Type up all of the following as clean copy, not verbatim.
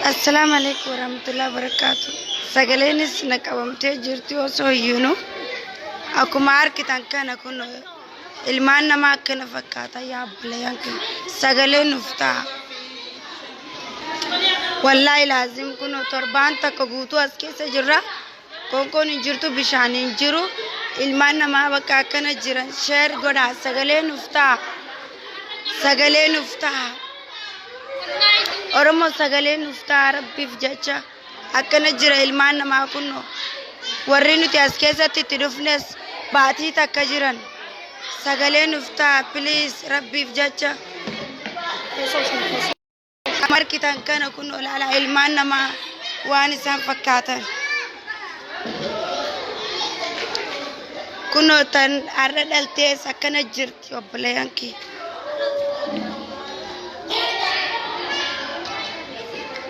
अस्सलाम वालेकुम warahmatullahi wabarakatuh. Sagaleenis naqabamtee jirti osoo iyyuu akkuma argitan kana kun ilmaan namaa akkana fakkaata yaabbileen kun sagaleen uftaa wallahi laazim kun torbaan takka guutuu as keessa jirra konkoon hin jirtu bishaan hin jiru ilmaan namaa bakka akkana jiran sheer godha sagaleen uftaa Oromo sagaleen uftaa rabbiif jecha akkana jira ilmaan namaa kunno warri nuti as keessatti itti dhufnes baatii takka jiran sagaleen uftaa please rabbiif jecha markitan kana kunno laala ilmaan namaa waan isaan fakkaatan kunno tan arra dhaltees akkana jirti obboleeyyanki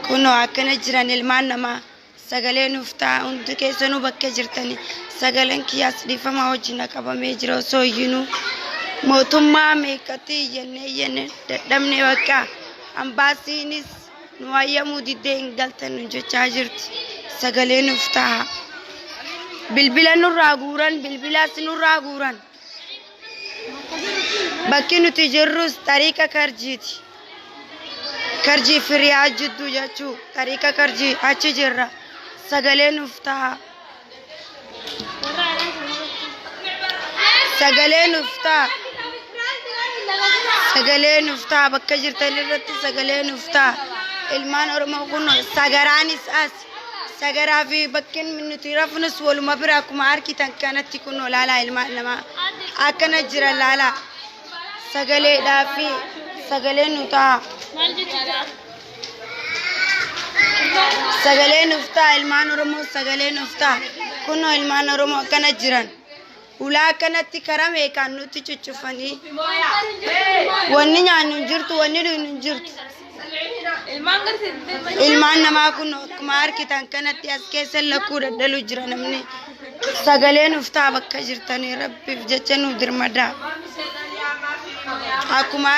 kuno akkana jiran ilmaan namaa sagaleen uftaa hundi keessanuu bakka jirtani sagaleen kiyyaas dhiifama wajjin qabamee jira osoo iyyuu mootummaa meeqatti iyyannee dadhabne bakka ambaasiinis nu wayyamuu diddee hin galtan nu jechaa jirti sagaleen uftaa bilbila nurraa guuran bakki nuti jirrus tariika karjiiti karji firiyaa jiddu jechuu tariika karji achi jirra sagaleen uftaa bakka jirtan irratti sagaleen uftaa ilmaan Oromoo kun sagaraanis as sagaraa fi bakkin nuti rafnus waluma bira akkuma argitan kanatti kun laalaa ilmaan namaa akkana jira laalaa sagaleedhaa fi sagaleen uftaa sagaleen uftaa ilmaan Oromoo sagaleen uftaa kunoo ilmaan Oromoo akkana jiran ulaa kanatti karame kan nuti cuccufanii wanni nyaannu hin jirtu wanni dhugnu hin jirtu ilmaan namaa kun akkuma argitan kanatti as keessa lakkuu daddalu jira namni sagaleen uftaa bakka jirtanii rabbiif jecha nu dirmadaa akkuma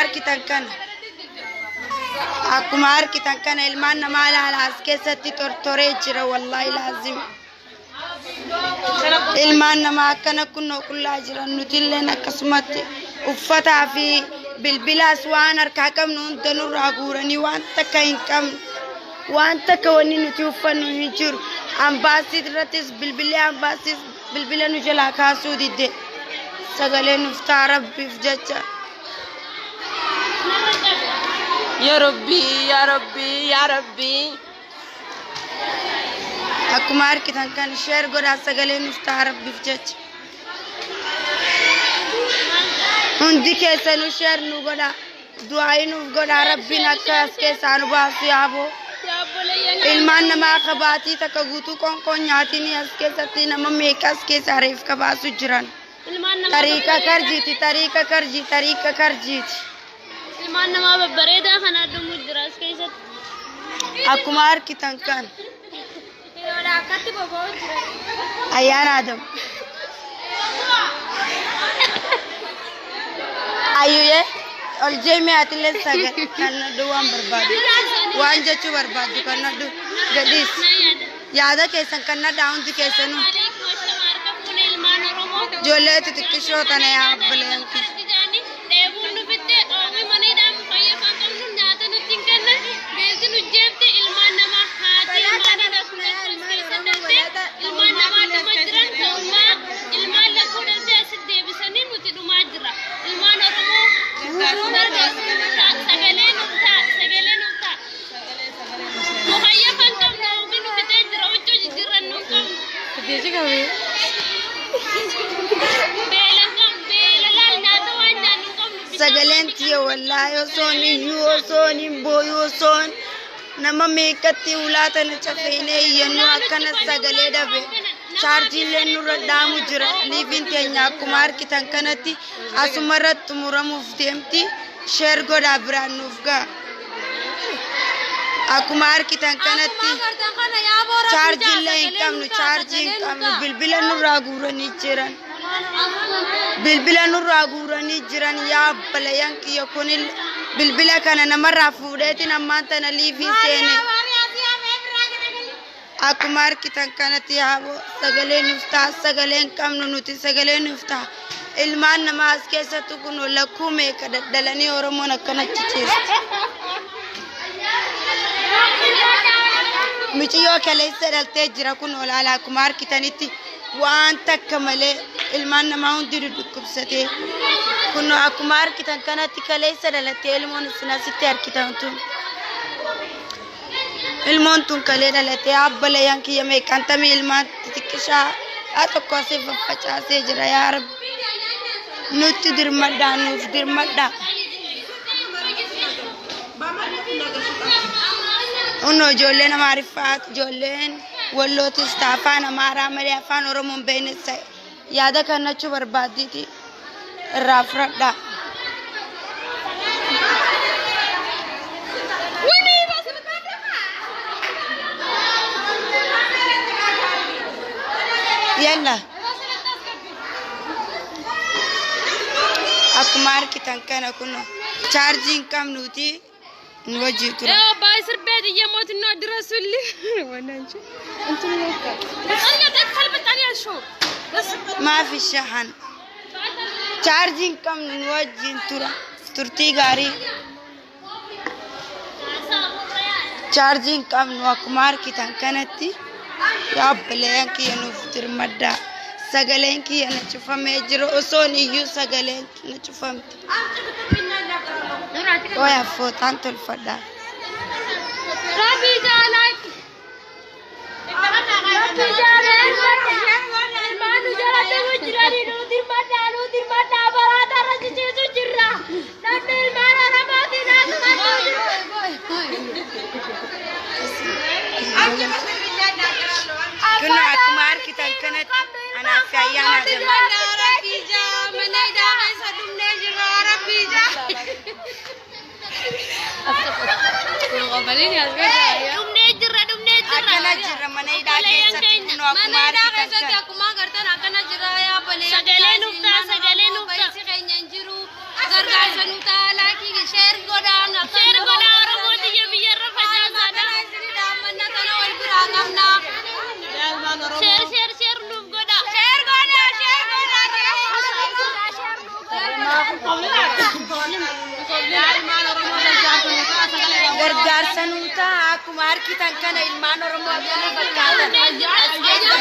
argitan kana ilmaan namaa laala as keessatti tortoree jira wallahi laazim ilmaan namaa akkana kunnoo qullaa jiran nutilleen akkasumatti uffataa fi bilbilaas waan harkaa qabnu hunda nurraa guuranii waan takka hin qabnu waan takka wanni nuti uffannu hin jiru ambaasii irrattis bilbila nu jalaa kaasuu didde sagaleen uftaa rabbiif jecha Ya Rabbi. akkuma argitan kan sheer godhaa sagaleen uftaa rabbiif jecha hundi keessanuu sheer nu godha du'aa nuuf godha rabbiin akka as keessaa nu baasu yaaboo ilmaan namaa kabaatii takka guutuu qoonqoon nyaatinii as keessatti nama meeqa as keessaa reef kabaasu jiran tariika karjiiti ilmaan namaa babbareedaa kana addumu jira as keessatti akkuma argitan kan ayyaana adam ayyuye ol jeemee atillee sagal kan waan barbaadu waan jechuu barbaadu kan gadhiis yaada keessan kan hundi keessanuu ijoollee xixiqqishoo tana yaabbileen sagaleen tiyo wallahi osoon hin booyu osoon nama meeqatti ulaatan cafeenee iyyannu akkana sagalee dhabe chaarjiillee nurra dhaamu jira liifiin teenya akkuma argitan kanatti asuma irratti muramuuf deemti sheer godhaa biraan nuuf ga'a akkuma argitan kanatti chaarjiillee hin qabnu bilbila nurraa guuranii jiran yaabbileen kiyya kun bilbila kana namarraa fuudheetiin ammaan tana liifiin seene أكمار كتان كانت يابو سجلين نفتح سجلين كم نوتي سجلين نفتح ilmaan namaa as keessatti kun lakkuu meeqa daddalanii Oromoon akkana ciciisti. Mucayyoo kaleessa dhaltee jira kun olaalaa akkuma argitanitti waan takka malee ilmaan namaa hundi dhukkubsatee kun akkuma argitan kanatti kaleessa dhalattee ilmoon isin asitti argitan tun. Ilmoon tun kalee dhalattee abbalayaan kiyya meeqantamii ilmaan xixiqqishaa tokko asii faffacaasee jira yaa Rabbi. Nuti dirmadda nuuf dirmadda. Uno ijoolleen Amaariffaa ijoolleen Wallootis afaan Amaaraa malee afaan Oromoon beeknessa yaada kannachuu barbaaddiiti irraa fudhadhaa. Yalla. Akkuma argitan kana kun chaarjiin qabnuuti nu wajjin tura. بايسر بيت يموت إنه درسولي وانا نشوف أنت ملوكا بس أنا أدخل بتاني أشوف بس ما في شحن chaarjiin qabnu nu wajjin tura turtii gaarii chaarjiin qabnu akkuma argitan kanatti yaabbaleen kiyya nuuf dirmaddaa. Sagaleen kiyya na cufamee jiru osoo iyyuu sagaleen na cufamte. Oya footaan tolfadhaa. ربي جالك ربي جالك ما نجرت وجراني نودير ما برات رجع سجرا نادل ما أنا ما دينا كنا akkuma argitan kanatti anaa fi ayyaana akkana jirra mana hidhaa keessatti kun akkuma argitan sagalee nuftaa gargaarsa nutaa laakii sheer godhaa Oromoo biyya irra facaasaadha sheer nuuf godha gargaarsa nutaa akkuma argitan kana ilmaan Oromoo akkana fakkaatan.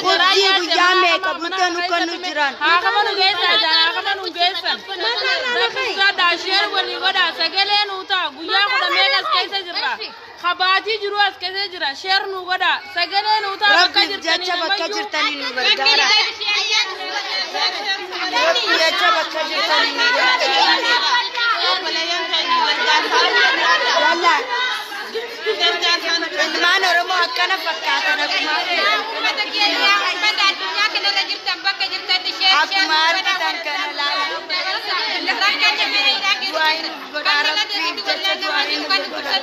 Guyyaa meeqa buutee nu kan nu jiran. Khabati jiru as keessa jira sheer nu goda sagalee nu taa bakka jirtanii jecha bakka jirtanii nu gargaara. Jecha bakka jirtanii nu gargaara. Yalla. Ilmaan Oromoo akkana fakkaatan akkuma argitan kana laala. Du'aayin godhaa rabbiin jecha du'aayin godhaa.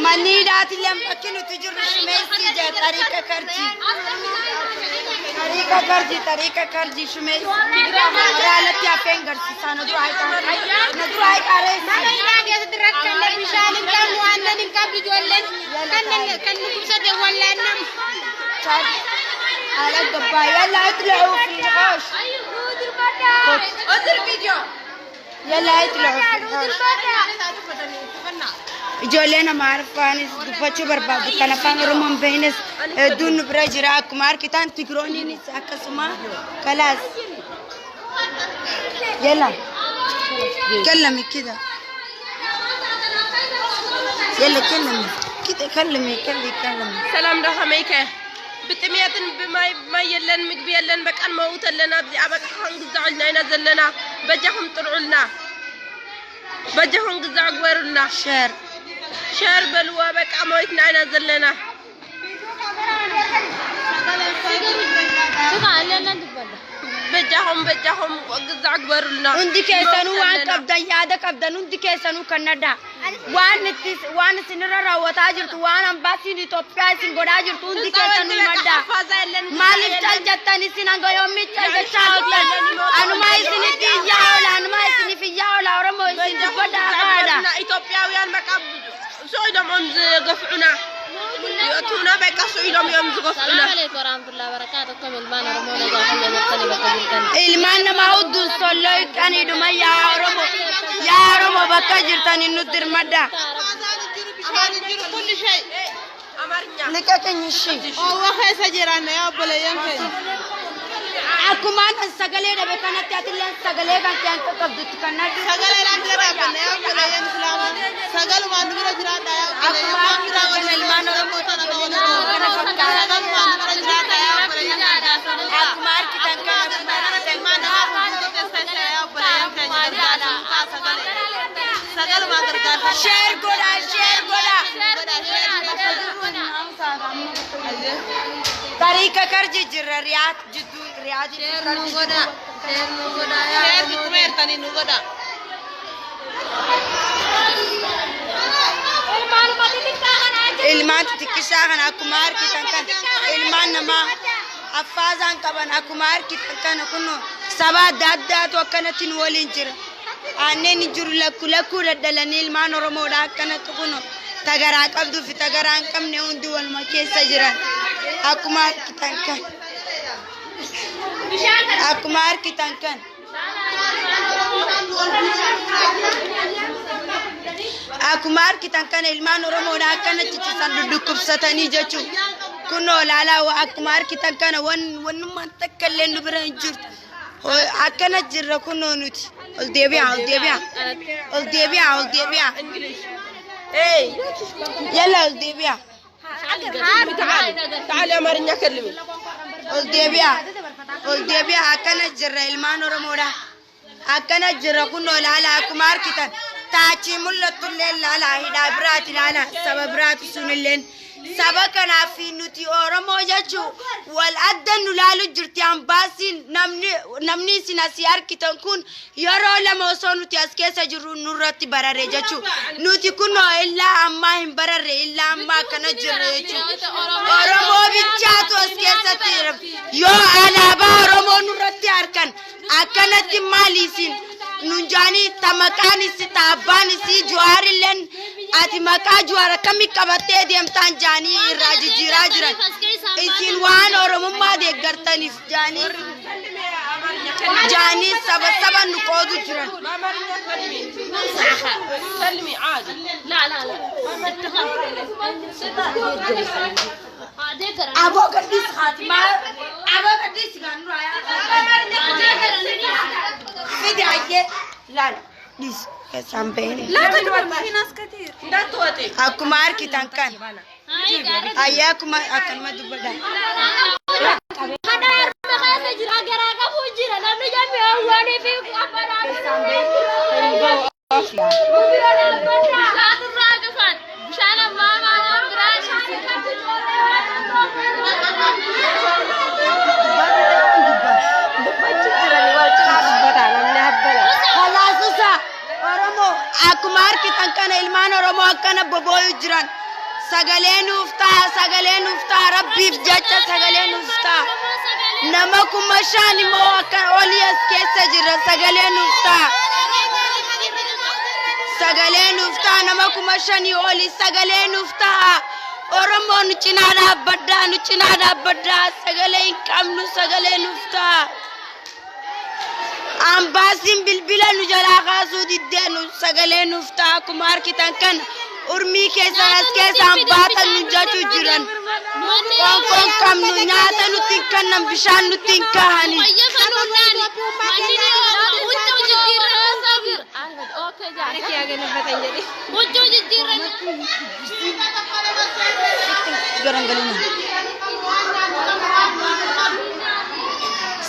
Manni hidhaati bakki nuti jirru shumeessi jaa tariika karji shumeessi raalatti hafeen garsiisaa na dura haiqaareessi. على القباية يلا اطلعوا في الحوش اطلع فيديو يلا اطلعوا في الحوش جولينا ما عرفاني دفتشو برباد كان فان رومن بينس دون برجراك ماركتان تقروني نساك سما خلاص يلا كلمي كده يلا كلمي كده كلمي سلام رحميك بتمياتن بما يلن مقبي يلن بك أن موت لنا بدي أبك هنج زعلنا ينزلنا بجهم طلعوا لنا بجهم زعق ورنا شر شهر بلوا بك عمويتنا عنا زلنا بجاهم وقز أكبر لنا عندي كيسانو وان كبدا يادا كبدا عندي كيسانو كندا وان سنرا راوتا جرت وان امباسي ني توبيا سين غدا جرت عندي كيسانو مدا مالك تل جتاني سينغو يومي تل جتاوتا انو ما يسني في ياولا انو ما يسني في ياولا ورمو يسني غدا غدا إثيوبياويان بقى سويدهم أمز قفعنا يأتونا بقى سويدهم يوم زقفنا السلام عليكم ورحمة الله وبركاته كم المان رمونا جاهنا نتني بكجرتني ilmaan nama hudduu solloo qaniidhuma yaa Oromoo bakka jirtan inni dirmadda كل شيء أمرنا liqa keenyishi وخيس جيراننا يا أبو ليان akkumaan sagalee dhabe kanatti atilleen sagalee kan kee akka qabdutti kannaddu sagalee rangaraa kan yaa أبو ليان islaama sagalumaan dubira jiraadha yaa أبو ليان ilmaan Oromoo kana fakkaata akkuma argitan kana sheer godha tariika karji jirra riyaad jidduu riyaad ilmaan xixiqqishaa kana akkuma argitan kana ilmaan namaa affaasaan qaban akkuma argitan kana kunoo saba adda addaatu akkanatti nu waliin jira anneen jiru lakkuu daddalanii ilmaan Oromoodha akkanatti kunoo tagaraa qabduu fi tagaraa hin qabne hundi waluma keessa jiran akkuma argitan kana akkuma argitan kana akkuma argitan kana ilmaan Oromoodha akkanatti ciisan dudukkubsatanii jechuun kunoo laalaa akkuma argitan kana wannummaan takka illee nu bira hin jirtu akkana jirra kunoo nuti ol deebi'aa yalla ol deebi'aa تعالي أمرنا كلمي ol deebi'aa akkana jirra ilmaan Oromoodha akkana jirra kunoo laalaa akkuma argitan taachi mul'attu illee laalaa hidhaa biraati laalaa saba biraatu sunilleen saba kanaaf nuti Oromoo jechuun wal adda nu laalu jirti ambaasiin namni isin asii argitan kun yeroo lama osoo nuti as keessa jirru nurratti bararre jechuun nuti kunoo illaa ammaa hin bararre illaa ammaa kana jirre jechuun Oromoo bichaatu as keessatti yoo alaabaa Oromoo nurratti arkan akkanatti maali isin nunjaanii tamaqaan isi taabbaan isi juwaarilleen ati maqaa juwaara kamii qabattee deemtaan jaanii irraa jijjiiraa jiran isin waan Oromummaa deeggartaniif jaanii saba nu qoodu jiran سلمي عادي لا aboo gadis khatimaa aboo gadis gannu fidi ayye laal dis sampeeni لا تكبر في ناس كثير لا توتي akkuma argitan kan ayye akkuma akkanuma dubbadha akkuma argitan kana ilmaan Oromoo akkana bobooyu jiran sagalee nuuf ta'a rabbiif jecha sagalee nuuf ta'a nama kuma shan immoo akka olii as keessa jira sagalee nuuf ta'a nama kuma shanii olii sagalee nuuf ta'a Oromoo nu cinaa dhaabbadhaa sagalee hin qabnu sagalee nuuf ta'a ambaasiin bilbila nu jalaa kaasuu diddeenu sagalee nuuf ta'a akkuma argitan kana urmii keessan as keessaan baatan nu jechuu jiran qoonqoon qabnu nyaata nutti hin kennan bishaan nutti hin kaahani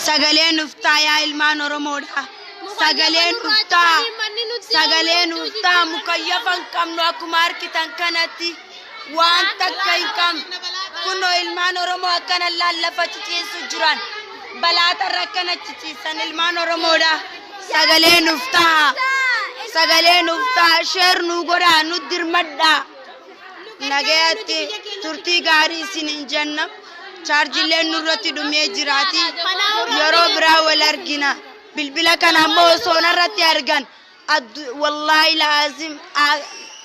sagalee nuuf ta'a yaa ilmaan Oromoodha sagalee nuuf ta'a sagalee nuuf ta'a mukayyafan qabnu akkuma argitan kanatti waan takka hin qabnu kunoo ilmaan Oromoo akkana lallafa ciciisu jiran balaatarra akkana ciciisan ilmaan Oromoodha sagalee nuuf ta'a sheer nu godhaa nu dirmadhaa nagayaatti turtii gaarii isiniin jenna chaarjileen nurratti dhumee jiraati yeroo biraa wal argina bilbila kana ammoo osoo narratti argan wallahi laazim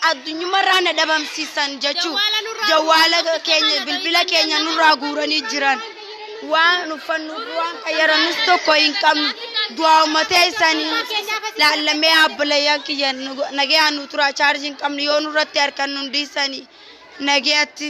addunyumarraa na dhabamsiisan jechuu jawwaala keenya bilbila keenya nurraa guuranii jiran waan uffannuuf waan qayyaranus tokko hin qabnu du'aa ummatee isaanii laallamee abbalayaan kiyya nagayaan nu turaa chaarjii hin qabnu yoo nurratti harkan nu dhiisanii nagayaatti